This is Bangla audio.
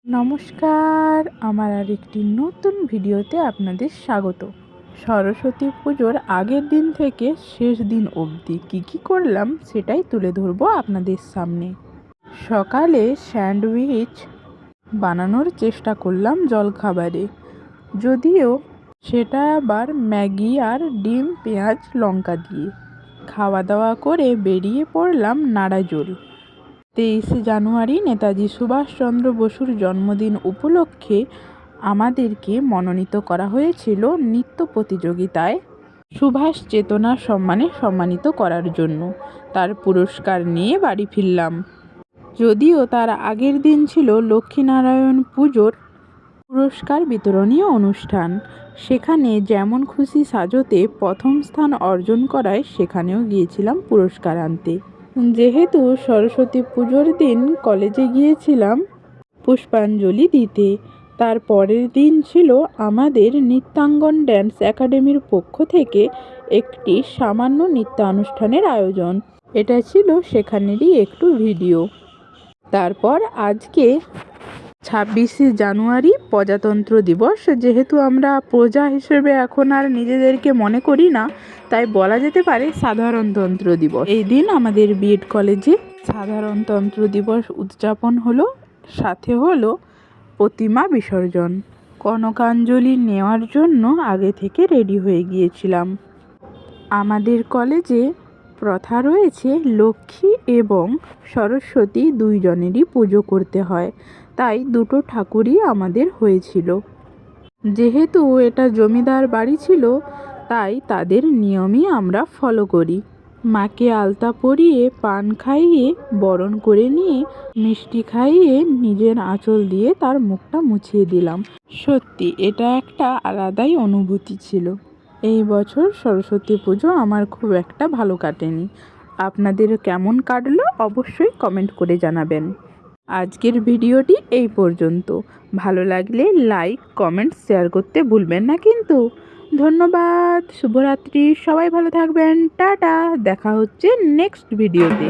নমস্কার, আমার আরেকটি নতুন ভিডিওতে আপনাদের স্বাগত। সরস্বতী পুজোর আগের দিন থেকে শেষ দিন অবধি কী করলাম সেটাই তুলে ধরবো আপনাদের সামনে। সকালে স্যান্ডউইচ বানানোর চেষ্টা করলাম জলখাবারে, যদিও সেটা আবার ম্যাগি আর ডিম পেঁয়াজ লঙ্কা দিয়ে। খাওয়া দাওয়া করে বেরিয়ে পড়লাম নাড়াজোল। 23শে জানুয়ারি নেতাজি সুভাষচন্দ্র বসুর জন্মদিন উপলক্ষে আমাদেরকে মনোনীত করা হয়েছিল নৃত্য প্রতিযোগিতায় সুভাষ চেতনা সম্মানে সম্মানিত করার জন্য। তার পুরস্কার নিয়ে বাড়ি ফিরলাম। যদিও তার আগের দিন ছিল লক্ষ্মীনারায়ণ পুজোর পুরস্কার বিতরণী অনুষ্ঠান। সেখানে যেমন খুশি সাজতে প্রথম স্থান অর্জন করায় সেখানেও গিয়েছিলাম পুরস্কার আনতে। যেহেতু সরস্বতী পুজোর দিন কলেজে গিয়েছিলাম পুষ্পাঞ্জলি দিতে, তার পরের দিন ছিল আমাদের নৃত্যাঙ্গন ড্যান্স একাডেমির পক্ষ থেকে একটি সামান্য নৃত্যানুষ্ঠানের আয়োজন। এটা ছিল সেখানেরই একটু ভিডিও। তারপর আজকে 26শে জানুয়ারি প্রজাতন্ত্র দিবস। যেহেতু আমরা প্রজা হিসেবে এখন আর নিজেদেরকে মনে করি না, তাই বলা যেতে পারে সাধারণতন্ত্র দিবস। এই দিন আমাদের বিএড কলেজে সাধারণতন্ত্র দিবস উদযাপন হলো, সাথে হলো প্রতিমা বিসর্জন। কনকাঞ্জলি নেওয়ার জন্য আগে থেকে রেডি হয়ে গিয়েছিলাম। আমাদের কলেজে প্রথা রয়েছে লক্ষ্মী এবং সরস্বতী দুইজনেরই পুজো করতে হয়, তাই দুটো ঠাকুরই আমাদের হয়েছিল। যেহেতু এটা জমিদার বাড়ি ছিল, তাই তাদের নিয়মই আমরা ফলো করি। মাকে আলতা পরিয়ে পান খাইয়ে বরণ করে নিয়ে মিষ্টি খাইয়ে নিজের আঁচল দিয়ে তার মুখটা মুছিয়ে দিলাম। সত্যি এটা একটা আলাদাই অনুভূতি ছিল। এই বছর সরস্বতী পুজো আমার খুব একটা ভালো কাটেনি। আপনাদের কেমন কাটলো অবশ্যই কমেন্ট করে জানাবেন। আজকের ভিডিওটি এই পর্যন্ত। ভালো লাগলে লাইক, কমেন্ট, শেয়ার করতে ভুলবেন না কিন্তু। ধন্যবাদ, শুভরাত্রি, সবাই ভালো থাকবেন, টাটা। দেখা হচ্ছে নেক্সট ভিডিওতে।